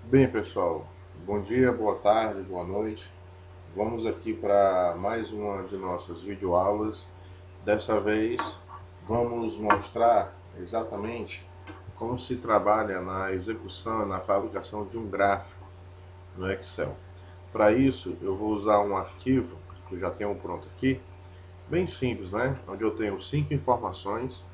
Bem, pessoal, bom dia, boa tarde, boa noite. Vamos aqui para mais uma de nossas videoaulas. Dessa vez, vamos mostrar exatamente como se trabalha na execução e na fabricação de um gráfico no Excel. Para isso, eu vou usar um arquivo que eu já tenho pronto aqui, bem simples, né? Onde eu tenho 5 informações,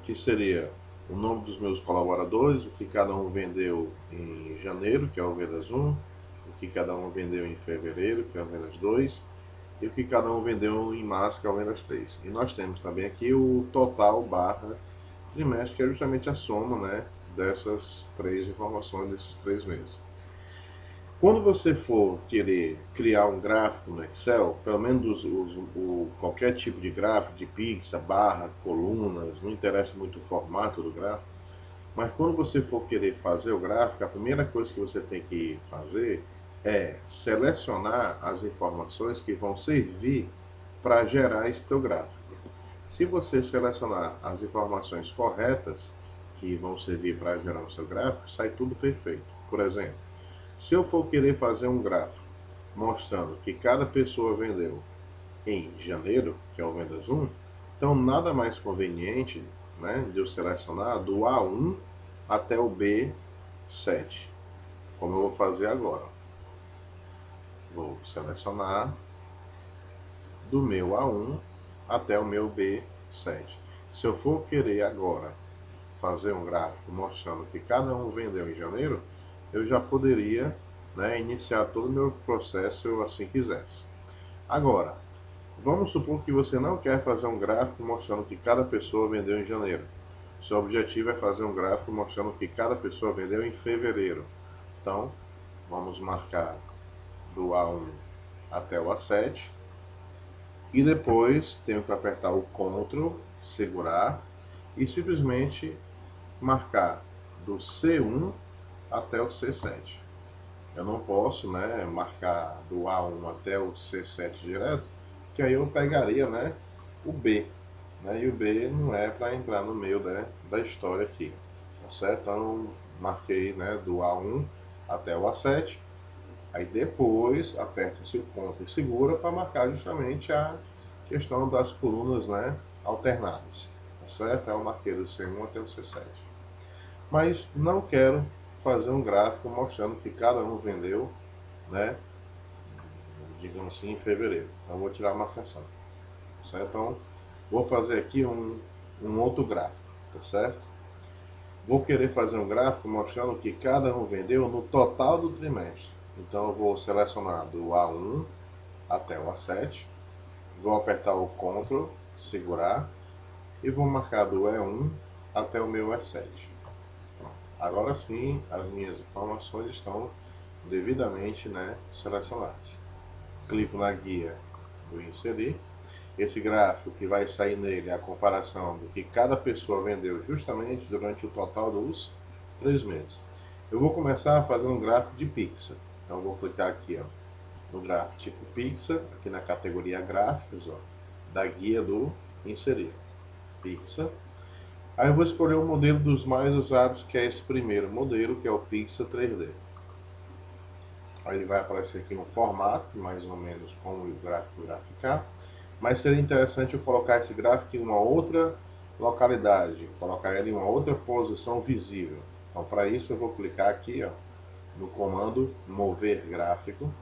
que seria o nome dos meus colaboradores, o que cada um vendeu em janeiro, que é o vendas 1, o que cada um vendeu em fevereiro, que é o vendas 2, e o que cada um vendeu em março, que é o vendas 3. E nós temos também aqui o total barra trimestre, que é justamente a soma, né, dessas 3 informações, desses 3 meses. Quando você for querer criar um gráfico no Excel, pelo menos qualquer tipo de gráfico, de pixel, barra, colunas, não interessa muito o formato do gráfico, mas quando você for querer fazer o gráfico, a primeira coisa que você tem que fazer é selecionar as informações que vão servir para gerar esse teu gráfico. Se você selecionar as informações corretas que vão servir para gerar o seu gráfico, sai tudo perfeito. Por exemplo, se eu for querer fazer um gráfico mostrando que cada pessoa vendeu em janeiro, que é o vendas 1, então nada mais conveniente, né, de eu selecionar do A1 até o B7, como eu vou fazer agora. Vou selecionar do meu A1 até o meu B7. Se eu for querer agora fazer um gráfico mostrando que cada um vendeu em janeiro, eu já poderia, né, iniciar todo o meu processo se eu assim quisesse. Agora, vamos supor que você não quer fazer um gráfico mostrando que cada pessoa vendeu em janeiro. Seu objetivo é fazer um gráfico mostrando que cada pessoa vendeu em fevereiro. Então, vamos marcar do A1 até o A7. E depois tenho que apertar o Ctrl, segurar e simplesmente marcar do C1 até o C7. Eu não posso, né, marcar do A1 até o C7 direto, que aí eu pegaria, né, o B, né, e o B não é para entrar no meio, né, da história aqui, tá certo? Então marquei, né, do A1 até o A7, aí depois aperto esse ponto e segura para marcar justamente a questão das colunas, né, alternadas, tá certo? Aí eu marquei do C1 até o C7. Mas não quero fazer um gráfico mostrando que cada um vendeu, né, digamos assim, em fevereiro. Então vou tirar a marcação, certo? Então vou fazer aqui um outro gráfico, tá certo? Vou querer fazer um gráfico mostrando que cada um vendeu no total do trimestre. Então eu vou selecionar do A1 até o A7, vou apertar o Ctrl, segurar e vou marcar do E1 até o meu E7. Agora sim, as minhas informações estão devidamente, né, selecionadas. Clico na guia do inserir. Esse gráfico que vai sair nele é a comparação do que cada pessoa vendeu justamente durante o total dos 3 meses. Eu vou começar fazendo um gráfico de pixel. Então eu vou clicar aqui, ó, no gráfico tipo pixel, aqui na categoria gráficos, ó, da guia do inserir. Pixel. Aí eu vou escolher o modelo dos mais usados, que é esse primeiro modelo, que é o Pixel 3D. Aí ele vai aparecer aqui no formato, mais ou menos como o gráfico irá ficar. Mas seria interessante eu colocar esse gráfico em uma outra localidade, colocar ele em uma outra posição visível. Então para isso eu vou clicar aqui, ó, no comando mover gráfico.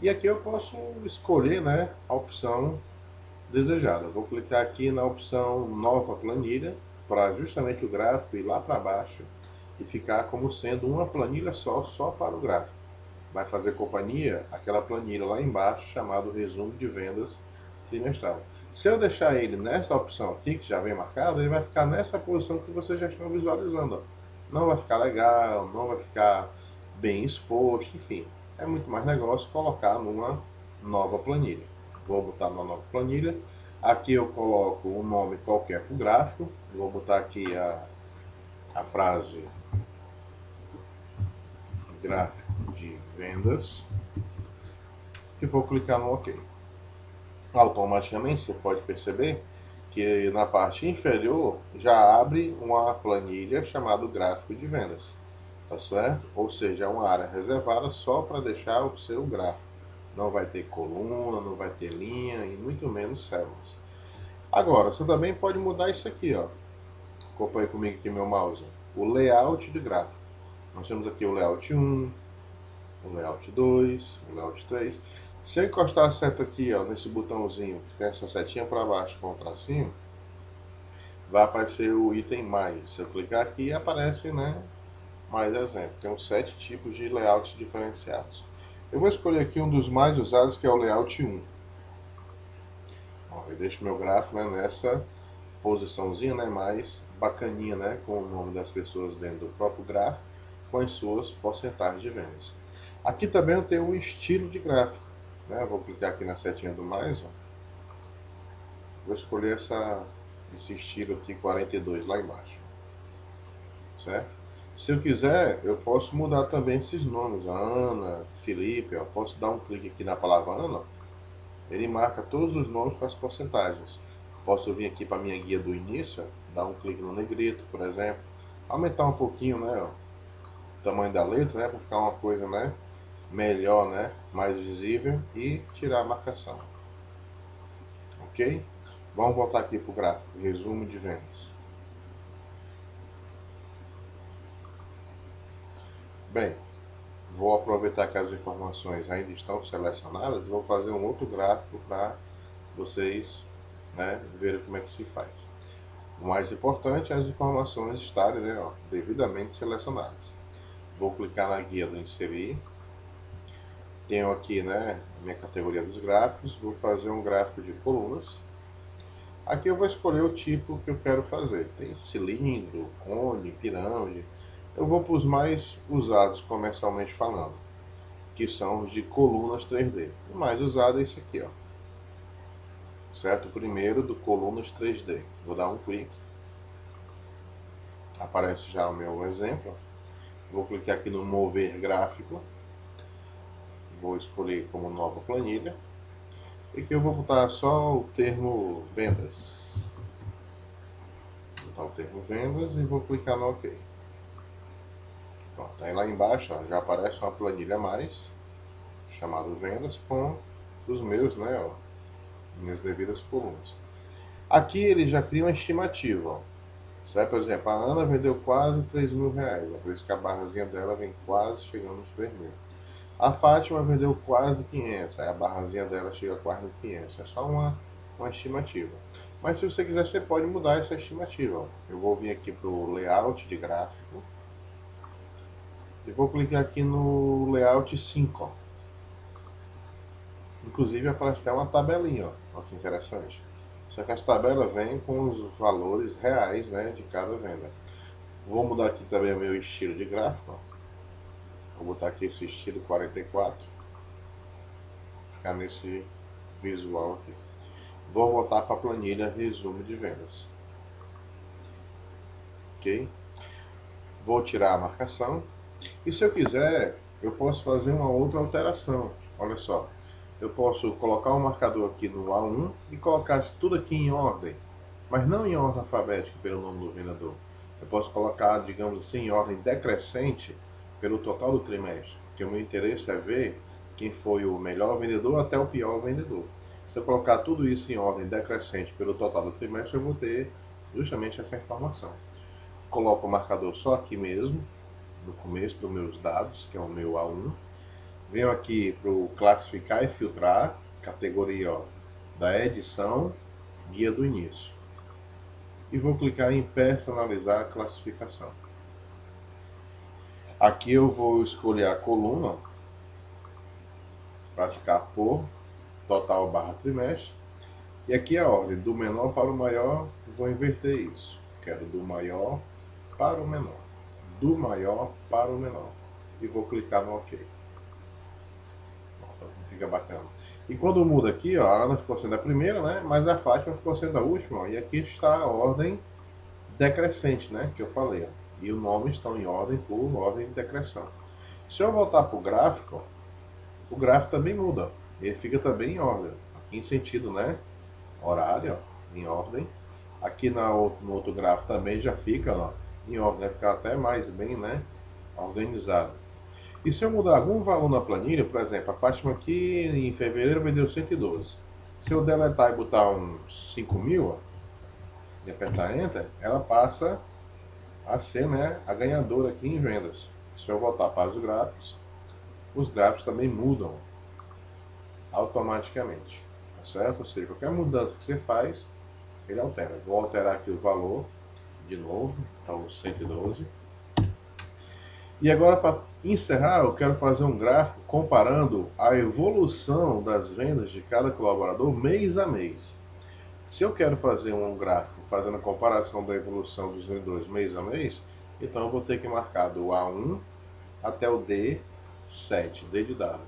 E aqui eu posso escolher, né, a opção desejada. Eu vou clicar aqui na opção nova planilha, para justamente o gráfico ir lá para baixo e ficar como sendo uma planilha só para o gráfico. Vai fazer companhia aquela planilha lá embaixo chamado resumo de vendas trimestral. Se eu deixar ele nessa opção aqui, que já vem marcado, ele vai ficar nessa posição que vocês já estão visualizando. Não vai ficar legal, não vai ficar bem exposto, enfim. É muito mais negócio colocar numa nova planilha. Vou botar numa nova planilha. Aqui eu coloco um nome qualquer para o gráfico. Vou botar aqui a frase gráfico de vendas e vou clicar no OK. Automaticamente você pode perceber que na parte inferior já abre uma planilha chamada gráfico de vendas. tá certo? Ou seja, é uma área reservada só para deixar o seu gráfico. Não vai ter coluna, não vai ter linha e muito menos células. Agora, você também pode mudar isso aqui, ó. Acompanhe comigo aqui meu mouse. O layout de gráfico. Nós temos aqui o layout 1, o layout 2, o layout 3. Se eu encostar a seta aqui, ó, nesse botãozinho que tem essa setinha para baixo com o tracinho, vai aparecer o item mais. Se eu clicar aqui, aparece, né, mais exemplo. Tem uns 7 tipos de layouts diferenciados. Eu vou escolher aqui um dos mais usados, que é o layout 1. Ó, eu deixo meu gráfico, né, nessa posiçãozinha, né, mais bacaninha, né, com o nome das pessoas dentro do próprio gráfico, com as suas porcentagens de vendas. Aqui também eu tenho um estilo de gráfico, né, vou clicar aqui na setinha do mais, ó. Vou escolher esse estilo aqui 42 lá embaixo, certo? Se eu quiser, eu posso mudar também esses nomes, Ana, Felipe, eu posso dar um clique aqui na palavra Ana, ele marca todos os nomes com as porcentagens. Posso vir aqui para a minha guia do início, dar um clique no negrito, por exemplo, aumentar um pouquinho, né, ó, o tamanho da letra, né, para ficar uma coisa, né, melhor, né, mais visível, e tirar a marcação. Ok? Vamos voltar aqui para o gráfico, resumo de vendas. Bem, vou aproveitar que as informações ainda estão selecionadas e vou fazer um outro gráfico para vocês, né, verem como é que se faz. O mais importante é as informações estarem, né, ó, devidamente selecionadas. Vou clicar na guia do inserir. Tenho aqui, né, a minha categoria dos gráficos. Vou fazer um gráfico de colunas. Aqui eu vou escolher o tipo que eu quero fazer. Tem cilindro, cone, pirâmide. Eu vou para os mais usados comercialmente falando, que são os de colunas 3D. O mais usado é esse aqui, ó. Certo? O primeiro do colunas 3D. Vou dar um clique. Aparece já o meu exemplo. Vou clicar aqui no mover gráfico. Vou escolher como nova planilha. E aqui eu vou botar só o termo vendas. Vou botar o termo vendas e vou clicar no OK. Pronto, aí lá embaixo, ó, já aparece uma planilha a mais, chamado vendas, com os meus, né, ó, minhas devidas colunas. Aqui ele já cria uma estimativa, ó. Certo? Por exemplo, a Ana vendeu quase 3 mil reais, é por isso que a barrazinha dela vem quase chegando nos 3 mil. A Fátima vendeu quase 500, aí a barrazinha dela chega a quase 500. É só uma estimativa. Mas se você quiser, você pode mudar essa estimativa, ó. Eu vou vir aqui para o layout de gráfico e vou clicar aqui no layout 5, ó. Inclusive aparece até uma tabelinha, ó. Olha que interessante. Só que as tabelas vêm com os valores reais, né, de cada venda. Vou mudar aqui também o meu estilo de gráfico, ó. Vou botar aqui esse estilo 44. Ficar nesse visual aqui. Vou voltar para a planilha resumo de vendas. Ok? Vou tirar a marcação. E se eu quiser, eu posso fazer uma outra alteração. Olha só. Eu posso colocar um marcador aqui no A1 e colocar tudo aqui em ordem. Mas não em ordem alfabética pelo nome do vendedor. Eu posso colocar, digamos assim, em ordem decrescente pelo total do trimestre. Porque o meu interesse é ver quem foi o melhor vendedor até o pior vendedor. Se eu colocar tudo isso em ordem decrescente pelo total do trimestre, eu vou ter justamente essa informação. Coloco o marcador só aqui mesmo, no começo dos meus dados, que é o meu A1. Venho aqui para o classificar e filtrar, categoria, ó, da edição, guia do início. E vou clicar em personalizar a classificação. Aqui eu vou escolher a coluna, classificar por total barra trimestre. E aqui a ordem, do menor para o maior, vou inverter isso. Quero do maior para o menor. Do maior para o menor. E vou clicar no OK. Fica bacana. E quando muda aqui, ó, a Ana ficou sendo a primeira, né? Mas a Fátima ficou sendo a última. Ó, e aqui está a ordem decrescente, né? Que eu falei. Ó, e os nomes estão em ordem por ordem de decrescente. Se eu voltar para o gráfico também muda. Ele fica também em ordem. Aqui em sentido, né? Horário, ó, em ordem. Aqui no outro gráfico também já fica, ó, em ordem. Vai ficar até mais bem, né? organizado. E se eu mudar algum valor na planilha, por exemplo, a Fátima aqui em fevereiro vendeu 112. Se eu deletar e botar uns 5.000, ó, e apertar Enter, ela passa a ser, né, a ganhadora aqui em vendas. Se eu voltar para os gráficos também mudam automaticamente, tá certo? Ou seja, qualquer mudança que você faz, ele altera. Vou alterar aqui o valor de novo, para o 112. E agora, para encerrar, eu quero fazer um gráfico comparando a evolução das vendas de cada colaborador mês a mês. Se eu quero fazer um gráfico fazendo a comparação da evolução dos vendedores mês a mês, então eu vou ter que marcar do A1 até o D7, D de dado.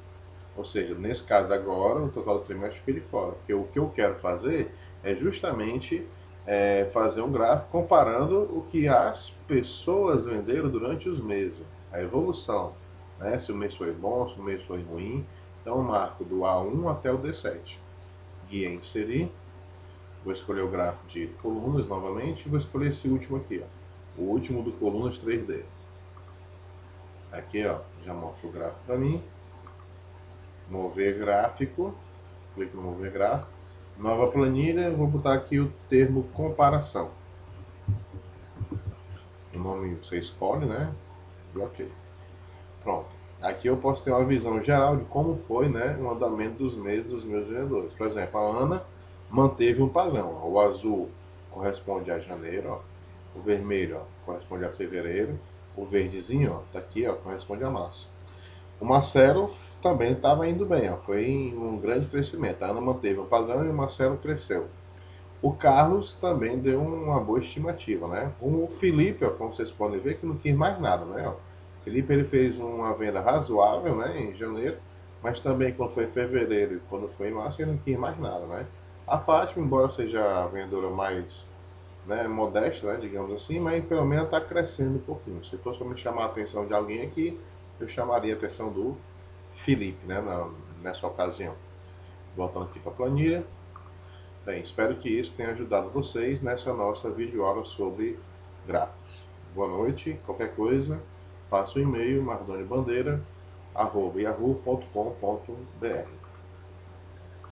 Ou seja, nesse caso agora, o total do trimestre fica de fora. Porque o que eu quero fazer é justamente fazer um gráfico comparando o que as pessoas venderam durante os meses, a evolução, né? Se o mês foi bom, se o mês foi ruim. Então eu marco do A1 até o D7. Guia inserir. Vou escolher o gráfico de colunas novamente e vou escolher esse último aqui, ó, o último do colunas 3D. Aqui, ó, já mostra o gráfico para mim. Mover gráfico, clique no mover gráfico, nova planilha, vou botar aqui o termo comparação. O nome você escolhe, né? E ok. Pronto. Aqui eu posso ter uma visão geral de como foi, né, o andamento dos meses dos meus vendedores. Por exemplo, a Ana manteve um padrão. Ó. O azul corresponde a janeiro, ó. O vermelho, ó, corresponde a fevereiro. O verdezinho, ó, tá aqui, ó, corresponde a março. O Marcelo também estava indo bem, ó, foi um grande crescimento. A Ana manteve o padrão e o Marcelo cresceu. O Carlos também deu uma boa estimativa, né? O Felipe, ó, como vocês podem ver, que não quis mais nada, né? O Felipe ele fez uma venda razoável, né, em janeiro, mas também quando foi em fevereiro e quando foi em março ele não quis mais nada, né? A Fátima, embora seja a vendedora mais, né, modesta, né, digamos assim, mas pelo menos está crescendo um pouquinho. Se fosse para me chamar a atenção de alguém aqui, eu chamaria a atenção do Felipe, né, nessa ocasião. Voltando aqui para a planilha. Bem, espero que isso tenha ajudado vocês nessa nossa videoaula sobre gráficos. Boa noite, qualquer coisa, faça o e-mail mardonibandeira@yahoo.com.br.